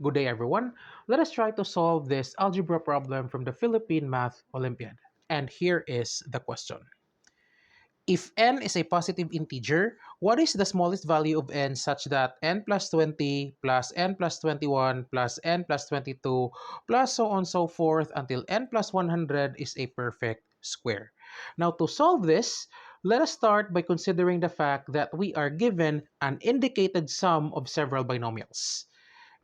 Good day, everyone. Let us try to solve this algebra problem from the Philippine Math Olympiad. And here is the question. If n is a positive integer, what is the smallest value of n such that n plus 20 plus n plus 21 plus n plus 22 plus so on and so forth until n plus 100 is a perfect square? Now, to solve this, let us start by considering the fact that we are given an indicated sum of several binomials.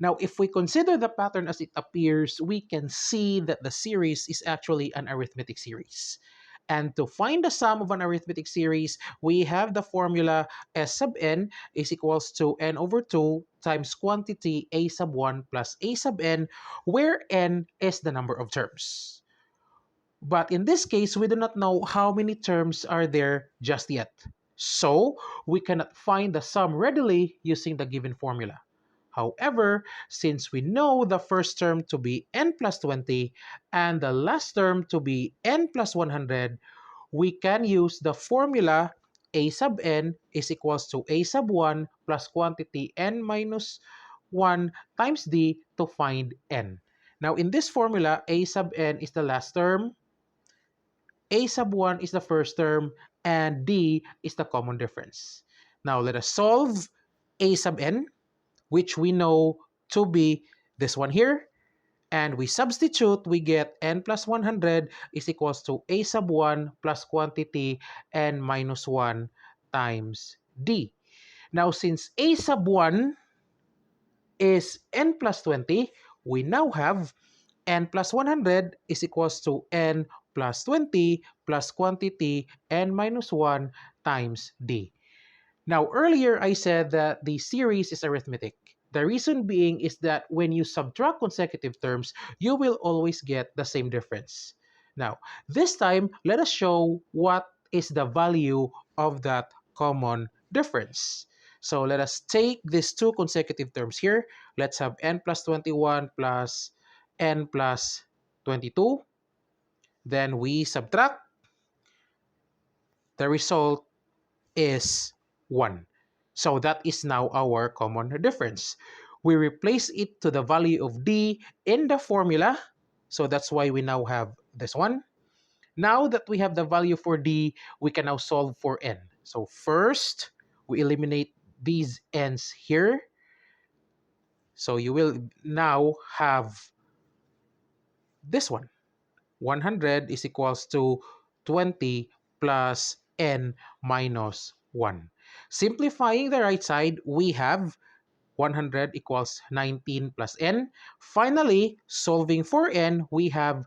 Now, if we consider the pattern as it appears, we can see that the series is actually an arithmetic series. And to find the sum of an arithmetic series, we have the formula S sub n is equals to n over 2 times quantity a sub 1 plus a sub n, where n is the number of terms. But in this case, we do not know how many terms are there just yet. So, we cannot find the sum readily using the given formula. However, since we know the first term to be n plus 20 and the last term to be n plus 100, we can use the formula a sub n is equals to a sub 1 plus quantity n minus 1 times d to find n. Now, in this formula, a sub n is the last term, a sub 1 is the first term, and d is the common difference. Now, let us solve a sub n, which we know to be this one here. And we substitute, we get n plus 100 is equals to a sub 1 plus quantity n minus 1 times d. Now, since a sub 1 is n plus 20, we now have n plus 100 is equals to n plus 20 plus quantity n minus 1 times d. Now, earlier I said that the series is arithmetic. The reason being is that when you subtract consecutive terms, you will always get the same difference. Now, this time, let us show what is the value of that common difference. So let us take these two consecutive terms here. Let's have n plus 21 plus n plus 22. Then we subtract. The result is 1. So that is now our common difference. We replace it to the value of d in the formula. So that's why we now have this one. Now that we have the value for d, we can now solve for n. So first, we eliminate these n's here. So you will now have this one. 100 is equals to 20 plus n minus 1. Simplifying the right side, we have 100 equals 19 plus n. Finally, solving for n, we have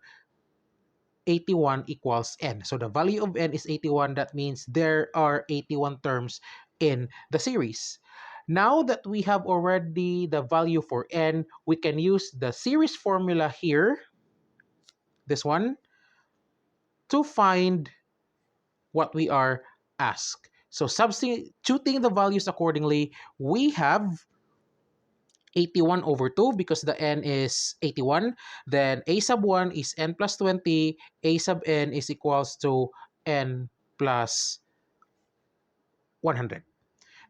81 equals n. So the value of n is 81. That means there are 81 terms in the series. Now that we have already the value for n, we can use the series formula here, this one, to find what we are asked. So substituting the values accordingly, we have 81 over 2 because the n is 81. Then a sub 1 is n plus 20. A sub n is equals to n plus 100.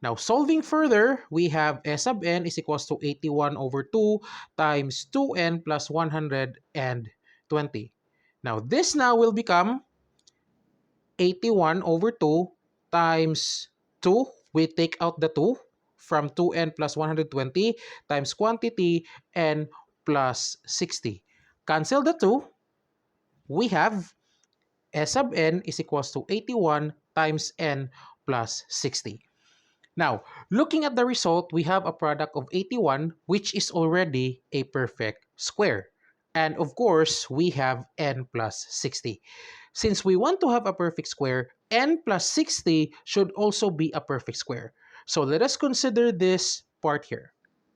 Now, solving further, we have S sub n is equals to 81 over 2 times 2n plus 120. Now, this now will become 81 over 2 times 2. We take out the 2 from 2n plus 120 times quantity n plus 60. Cancel the 2. We have S sub n is equals to 81 times n plus 60. Now, looking at the result, we have a product of 81, which is already a perfect square. And of course, we have n plus 60. Since we want to have a perfect square, n plus 60 should also be a perfect square. So let us consider this part here,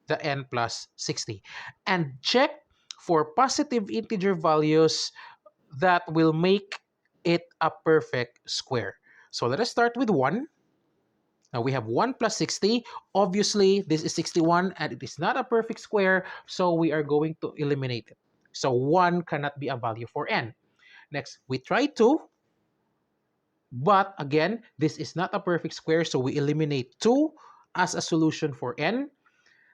the n plus 60, and check for positive integer values that will make it a perfect square. So let us start with 1. Now we have 1 plus 60. Obviously, this is 61 and it is not a perfect square, so we are going to eliminate it. So 1 cannot be a value for n. Next, we try 2. But again, this is not a perfect square, so we eliminate 2 as a solution for n.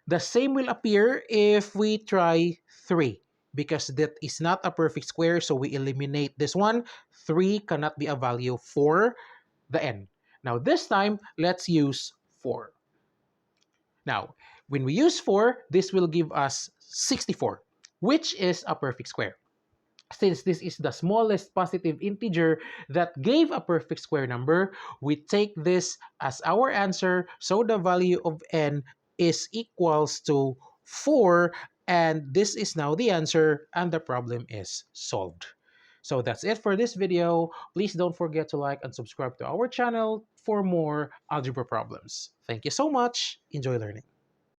The same will appear if we try 3, because that is not a perfect square, so we eliminate this one. 3 cannot be a value for the n. Now this time, let's use 4. Now, when we use 4, this will give us 64, which is a perfect square. Since this is the smallest positive integer that gave a perfect square number, we take this as our answer. So the value of n is equals to 4, and this is now the answer, and the problem is solved. So that's it for this video. Please don't forget to like and subscribe to our channel for more algebra problems. Thank you so much. Enjoy learning.